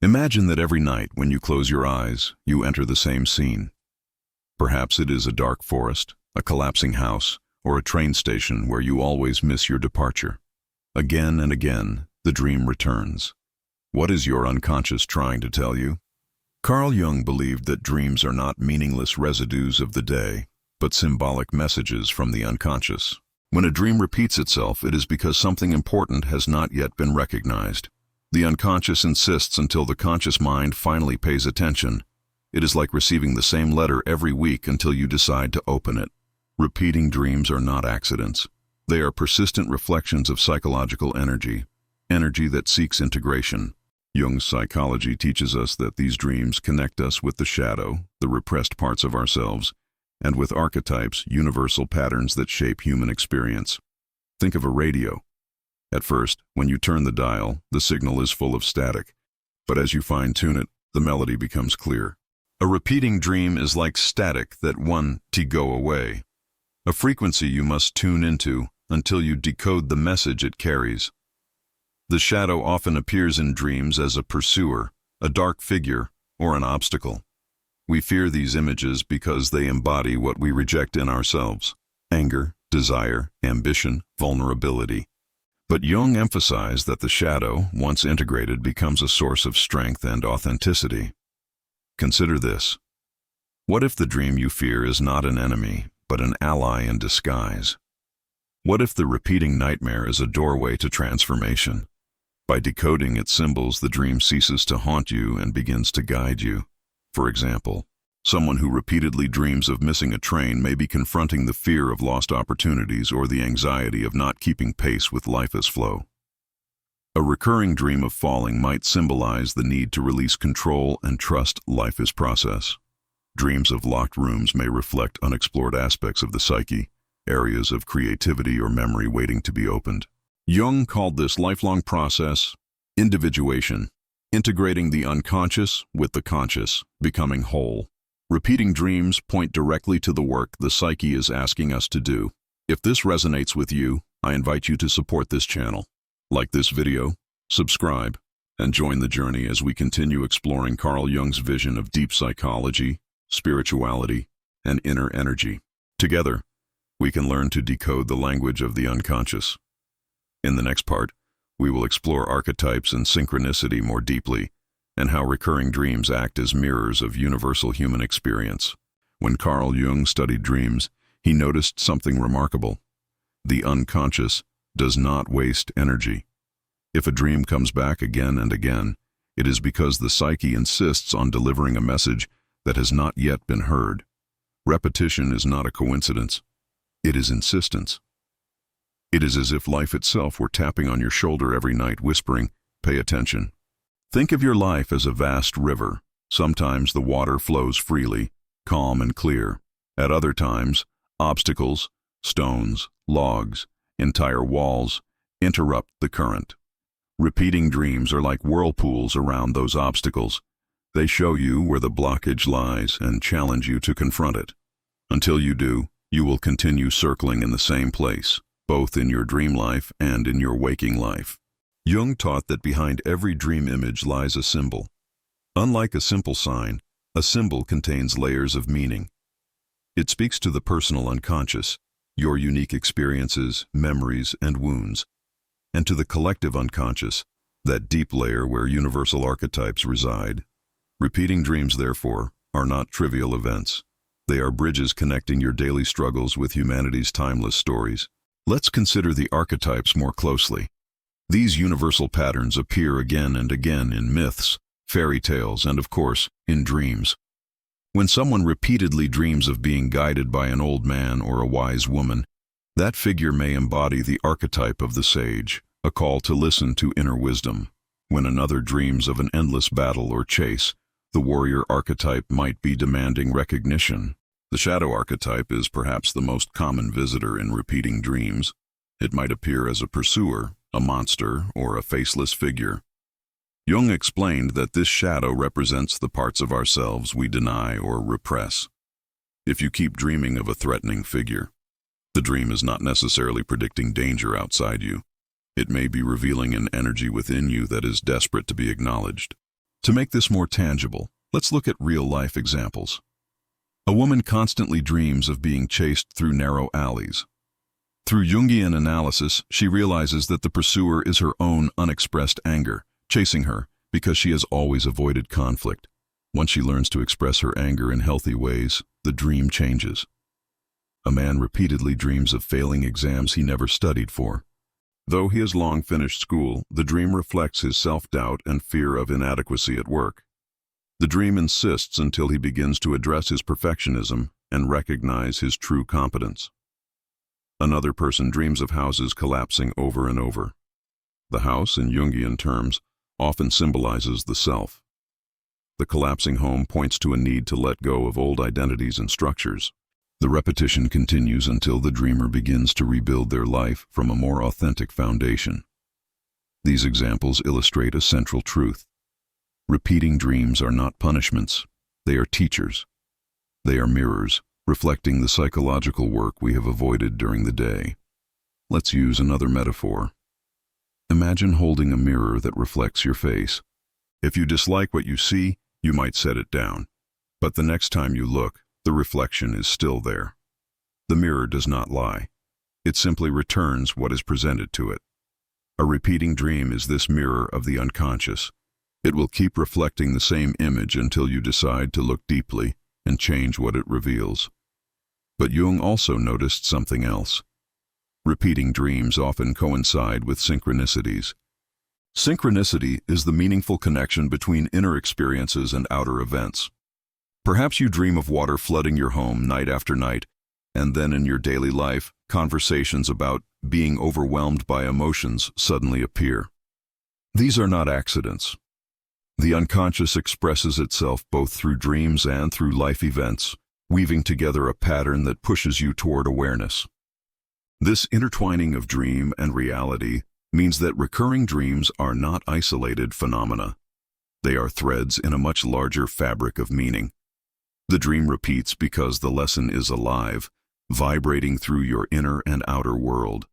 Imagine that every night when you close your eyes, you enter the same scene. Perhaps it is a dark forest, a collapsing house, or a train station where you always miss your departure. Again and again, the dream returns. What is your unconscious trying to tell you? Carl Jung believed that dreams are not meaningless residues of the day, but symbolic messages from the unconscious. When a dream repeats itself, it is because something important has not yet been recognized. The unconscious insists until the conscious mind finally pays attention. It is like receiving the same letter every week until you decide to open it. Repeating dreams are not accidents. They are persistent reflections of psychological energy that seeks integration. Jung's psychology teaches us that these dreams connect us with the shadow, the repressed parts of ourselves, and with archetypes, universal patterns that shape human experience. Think of a radio. At first, when you turn the dial, the signal is full of static, but as you fine-tune it, the melody becomes clear. A repeating dream is like static that want to go away, a frequency you must tune into until you decode the message it carries. The shadow often appears in dreams as a pursuer, a dark figure, or an obstacle. We fear these images because they embody what we reject in ourselves: anger, desire, ambition, vulnerability. But Jung emphasized that the shadow, once integrated, becomes a source of strength and authenticity. Consider this. What if the dream you fear is not an enemy, but an ally in disguise? What if the repeating nightmare is a doorway to transformation? By decoding its symbols, the dream ceases to haunt you and begins to guide you. For example, someone who repeatedly dreams of missing a train may be confronting the fear of lost opportunities or the anxiety of not keeping pace with life's flow. A recurring dream of falling might symbolize the need to release control and trust life's process. Dreams of locked rooms may reflect unexplored aspects of the psyche, areas of creativity or memory waiting to be opened. Jung called this lifelong process individuation, integrating the unconscious with the conscious, becoming whole. Repeating dreams point directly to the work the psyche is asking us to do. If this resonates with you, I invite you to support this channel. Like this video, subscribe, and join the journey as we continue exploring Carl Jung's vision of deep psychology, spirituality, and inner energy. Together, we can learn to decode the language of the unconscious. In the next part, we will explore archetypes and synchronicity more deeply, and how recurring dreams act as mirrors of universal human experience. When Carl Jung studied dreams, he noticed something remarkable. The unconscious does not waste energy. If a dream comes back again and again, it is because the psyche insists on delivering a message that has not yet been heard. Repetition is not a coincidence. It is insistence. It is as if life itself were tapping on your shoulder every night, whispering, "Pay attention." Think of your life as a vast river. Sometimes the water flows freely, calm and clear. At other times, obstacles, stones, logs, entire walls interrupt the current. Repeating dreams are like whirlpools around those obstacles. They show you where the blockage lies and challenge you to confront it. Until you do, you will continue circling in the same place, both in your dream life and in your waking life. Jung taught that behind every dream image lies a symbol. Unlike a simple sign, a symbol contains layers of meaning. It speaks to the personal unconscious, your unique experiences, memories, and wounds, and to the collective unconscious, that deep layer where universal archetypes reside. Repeating dreams, therefore, are not trivial events. They are bridges connecting your daily struggles with humanity's timeless stories. Let's consider the archetypes more closely. These universal patterns appear again and again in myths, fairy tales, and of course, in dreams. When someone repeatedly dreams of being guided by an old man or a wise woman, that figure may embody the archetype of the sage, a call to listen to inner wisdom. When another dreams of an endless battle or chase, the warrior archetype might be demanding recognition. The shadow archetype is perhaps the most common visitor in repeating dreams. It might appear as a pursuer, a monster, or a faceless figure. Jung explained that this shadow represents the parts of ourselves we deny or repress. If you keep dreaming of a threatening figure, the dream is not necessarily predicting danger outside you. It may be revealing an energy within you that is desperate to be acknowledged. To make this more tangible, let's look at real-life examples. A woman constantly dreams of being chased through narrow alleys. Through Jungian analysis, she realizes that the pursuer is her own unexpressed anger, chasing her because she has always avoided conflict. Once she learns to express her anger in healthy ways, the dream changes. A man repeatedly dreams of failing exams he never studied for. Though he has long finished school, the dream reflects his self-doubt and fear of inadequacy at work. The dream insists until he begins to address his perfectionism and recognize his true competence. Another person dreams of houses collapsing over and over. The house, in Jungian terms, often symbolizes the self. The collapsing home points to a need to let go of old identities and structures. The repetition continues until the dreamer begins to rebuild their life from a more authentic foundation. These examples illustrate a central truth. Repeating dreams are not punishments, they are teachers. They are mirrors, reflecting the psychological work we have avoided during the day. Let's use another metaphor. Imagine holding a mirror that reflects your face. If you dislike what you see, you might set it down. But the next time you look, the reflection is still there. The mirror does not lie. It simply returns what is presented to it. A repeating dream is this mirror of the unconscious. It will keep reflecting the same image until you decide to look deeply and change what it reveals. But Jung also noticed something else. Repeating dreams often coincide with synchronicities. Synchronicity is the meaningful connection between inner experiences and outer events. Perhaps you dream of water flooding your home night after night, and then in your daily life, conversations about being overwhelmed by emotions suddenly appear. These are not accidents. The unconscious expresses itself both through dreams and through life events, weaving together a pattern that pushes you toward awareness. This intertwining of dream and reality means that recurring dreams are not isolated phenomena. They are threads in a much larger fabric of meaning. The dream repeats because the lesson is alive, vibrating through your inner and outer world.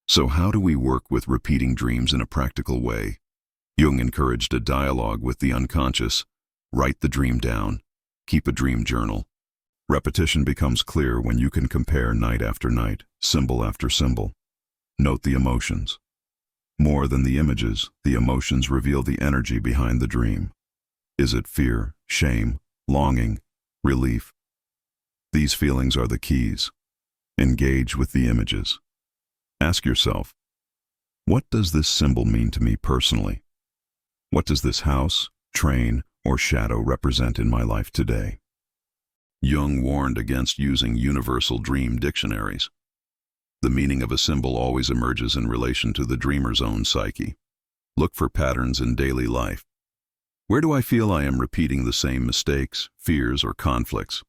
So how do we work with repeating dreams in a practical way? Jung encouraged a dialogue with the unconscious. Write the dream down. Keep a dream journal. Repetition becomes clear when you can compare night after night, symbol after symbol. Note the emotions. More than the images, the emotions reveal the energy behind the dream. Is it fear, shame, longing, relief? These feelings are the keys. Engage with the images. Ask yourself, what does this symbol mean to me personally? What does this house, train, or shadow represent in my life today? Jung warned against using universal dream dictionaries. The meaning of a symbol always emerges in relation to the dreamer's own psyche. Look for patterns in daily life. Where do I feel I am repeating the same mistakes, fears, or conflicts?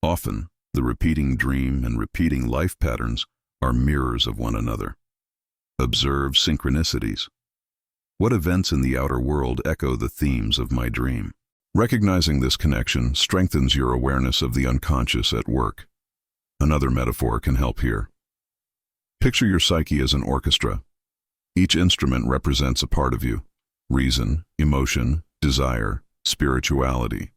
Often, the repeating dream and repeating life patterns are mirrors of one another. Observe synchronicities. What events in the outer world echo the themes of my dream? Recognizing this connection strengthens your awareness of the unconscious at work. Another metaphor can help here. Picture your psyche as an orchestra. Each instrument represents a part of you: reason, emotion, desire, spirituality.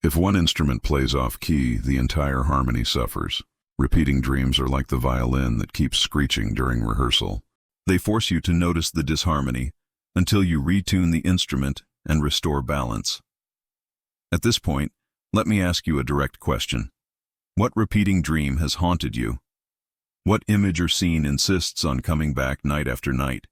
If one instrument plays off key, the entire harmony suffers. Repeating dreams are like the violin that keeps screeching during rehearsal. They force you to notice the disharmony until you retune the instrument and restore balance. At this point, let me ask you a direct question. What repeating dream has haunted you? What image or scene insists on coming back night after night?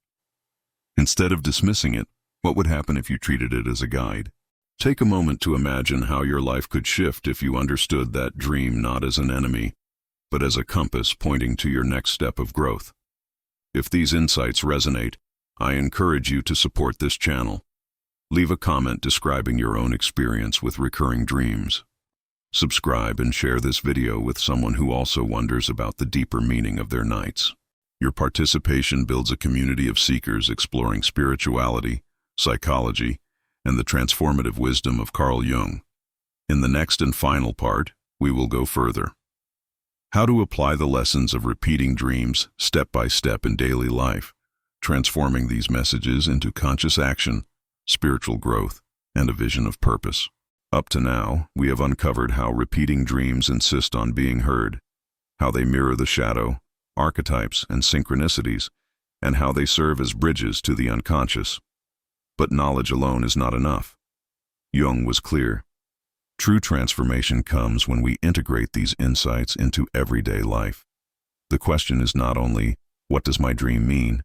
Instead of dismissing it, what would happen if you treated it as a guide? Take a moment to imagine how your life could shift if you understood that dream not as an enemy, but as a compass pointing to your next step of growth. If these insights resonate, I encourage you to support this channel. Leave a comment describing your own experience with recurring dreams. Subscribe and share this video with someone who also wonders about the deeper meaning of their nights. Your participation builds a community of seekers exploring spirituality, psychology, and the transformative wisdom of Carl Jung. In the next and final part, we will go further. How to apply the lessons of repeating dreams step by step in daily life, transforming these messages into conscious action spiritual growth, and a vision of purpose. Up to now, we have uncovered how repeating dreams insist on being heard, how they mirror the shadow, archetypes, and synchronicities, and how they serve as bridges to the unconscious. But knowledge alone is not enough. Jung was clear. True transformation comes when we integrate these insights into everyday life. The question is not only, what does my dream mean,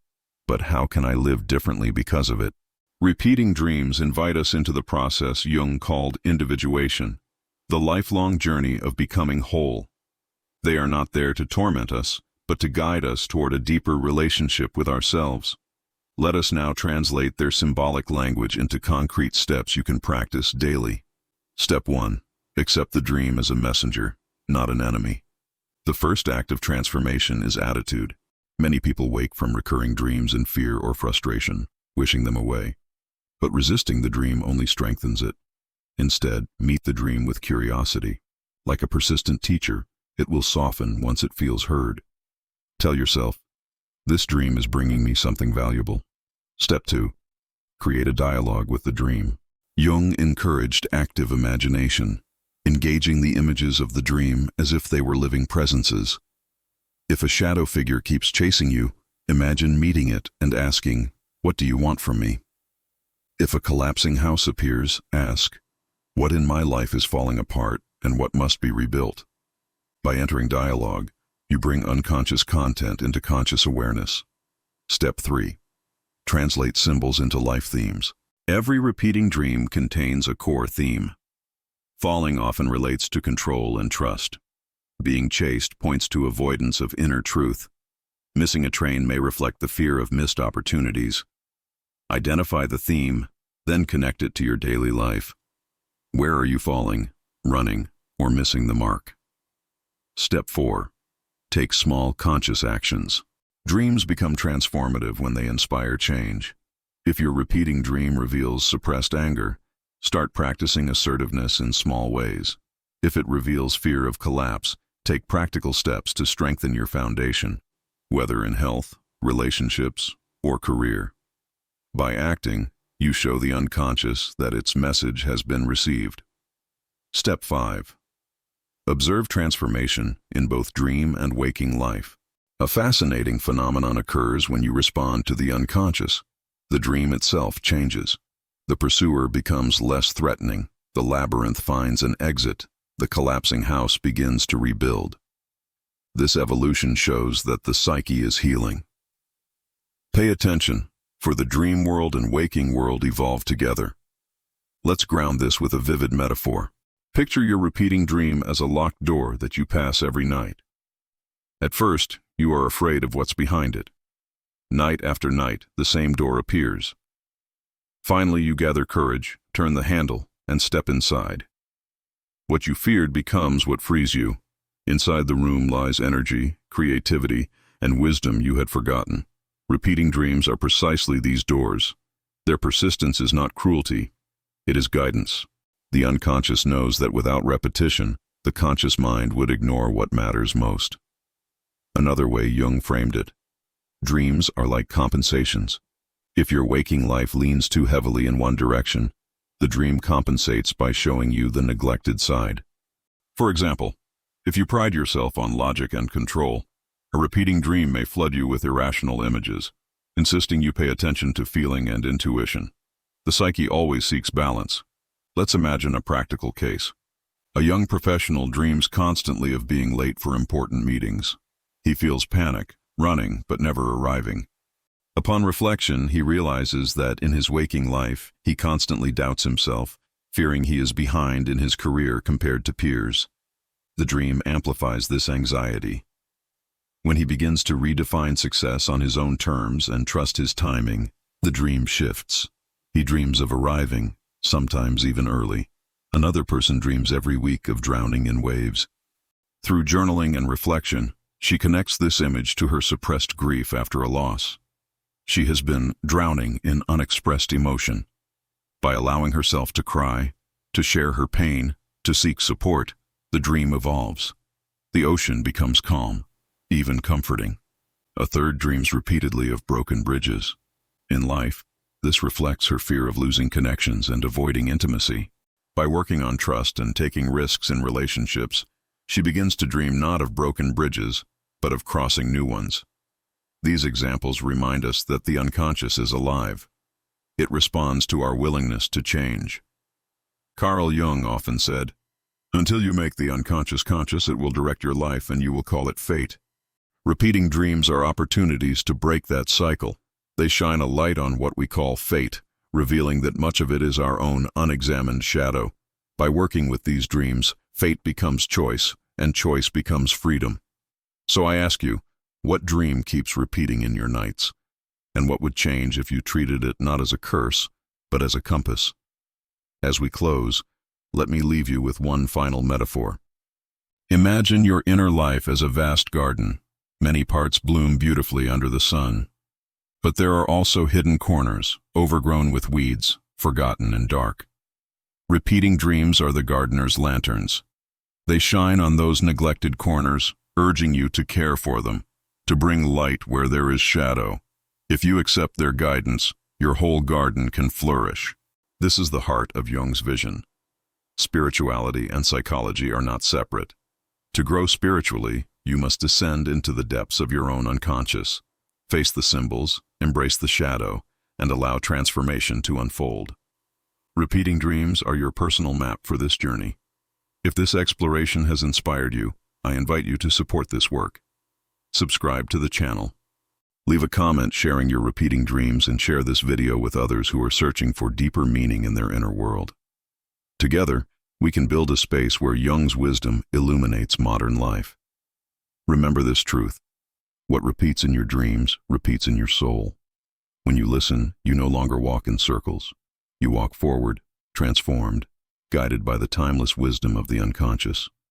but how can I live differently because of it? Repeating dreams invite us into the process Jung called individuation, the lifelong journey of becoming whole. They are not there to torment us, but to guide us toward a deeper relationship with ourselves. Let us now translate their symbolic language into concrete steps you can practice daily. Step 1. Accept the dream as a messenger, not an enemy. The first act of transformation is attitude. Many people wake from recurring dreams in fear or frustration, wishing them away. But resisting the dream only strengthens it. Instead, meet the dream with curiosity. Like a persistent teacher, it will soften once it feels heard. Tell yourself, this dream is bringing me something valuable. Step 2. Create a dialogue with the dream. Jung encouraged active imagination, engaging the images of the dream as if they were living presences. If a shadow figure keeps chasing you, imagine meeting it and asking, "What do you want from me?" If a collapsing house appears, ask, "What in my life is falling apart and what must be rebuilt?" By entering dialogue, you bring unconscious content into conscious awareness. Step 3. Translate symbols into life themes. Every repeating dream contains a core theme. Falling often relates to control and trust. Being chased points to avoidance of inner truth. Missing a train may reflect the fear of missed opportunities. Identify the theme, then connect it to your daily life. Where are you falling, running, or missing the mark? Step 4. Take small conscious actions. Dreams become transformative when they inspire change. If your repeating dream reveals suppressed anger, start practicing assertiveness in small ways. If it reveals fear of collapse, take practical steps to strengthen your foundation, whether in health, relationships, or career. By acting, you show the unconscious that its message has been received. Step 5. Observe transformation in both dream and waking life. A fascinating phenomenon occurs when you respond to the unconscious. The dream itself changes. The pursuer becomes less threatening. The labyrinth finds an exit. The collapsing house begins to rebuild. This evolution shows that the psyche is healing. Pay attention, for the dream world and waking world evolve together. Let's ground this with a vivid metaphor. Picture your repeating dream as a locked door that you pass every night. At first, you are afraid of what's behind it. Night after night, the same door appears. Finally, you gather courage, turn the handle, and step inside. What you feared becomes what frees you. Inside the room lies energy, creativity, and wisdom you had forgotten. Repeating dreams are precisely these doors. Their persistence is not cruelty, it is guidance. The unconscious knows that without repetition, the conscious mind would ignore what matters most. Another way Jung framed it: dreams are like compensations. If your waking life leans too heavily in one direction, the dream compensates by showing you the neglected side. For example, if you pride yourself on logic and control, a repeating dream may flood you with irrational images, insisting you pay attention to feeling and intuition. The psyche always seeks balance. Let's imagine a practical case. A young professional dreams constantly of being late for important meetings. He feels panic, running but never arriving. Upon reflection, he realizes that in his waking life, he constantly doubts himself, fearing he is behind in his career compared to peers. The dream amplifies this anxiety. When he begins to redefine success on his own terms and trust his timing, the dream shifts. He dreams of arriving, sometimes even early. Another person dreams every week of drowning in waves. Through journaling and reflection, she connects this image to her suppressed grief after a loss. She has been drowning in unexpressed emotion. By allowing herself to cry, to share her pain, to seek support, the dream evolves. The ocean becomes calm, even comforting. A third dreams repeatedly of broken bridges. In life, This reflects her fear of losing connections and avoiding intimacy. By working on trust and taking risks in relationships, she begins to dream not of broken bridges, but of crossing new ones. These examples remind us that the unconscious is alive. It responds to our willingness to change. Carl Jung often said, "Until you make the unconscious conscious, it will direct your life and you will call it fate." Repeating dreams are opportunities to break that cycle. They shine a light on what we call fate, revealing that much of it is our own unexamined shadow. By working with these dreams, fate becomes choice, and choice becomes freedom. So I ask you, what dream keeps repeating in your nights? And what would change if you treated it not as a curse, but as a compass? As we close, let me leave you with one final metaphor. Imagine your inner life as a vast garden. Many parts bloom beautifully under the sun. But there are also hidden corners, overgrown with weeds, forgotten and dark. Repeating dreams are the gardener's lanterns. They shine on those neglected corners, urging you to care for them, to bring light where there is shadow. If you accept their guidance, your whole garden can flourish. This is the heart of Jung's vision. Spirituality and psychology are not separate. To grow spiritually, you must descend into the depths of your own unconscious, face the symbols, embrace the shadow, and allow transformation to unfold. Repeating dreams are your personal map for this journey. If this exploration has inspired you, I invite you to support this work. Subscribe to the channel. Leave a comment sharing your repeating dreams and share this video with others who are searching for deeper meaning in their inner world. Together, we can build a space where Jung's wisdom illuminates modern life. Remember this truth: what repeats in your dreams repeats in your soul. When you listen, you no longer walk in circles. You walk forward, transformed, guided by the timeless wisdom of the unconscious.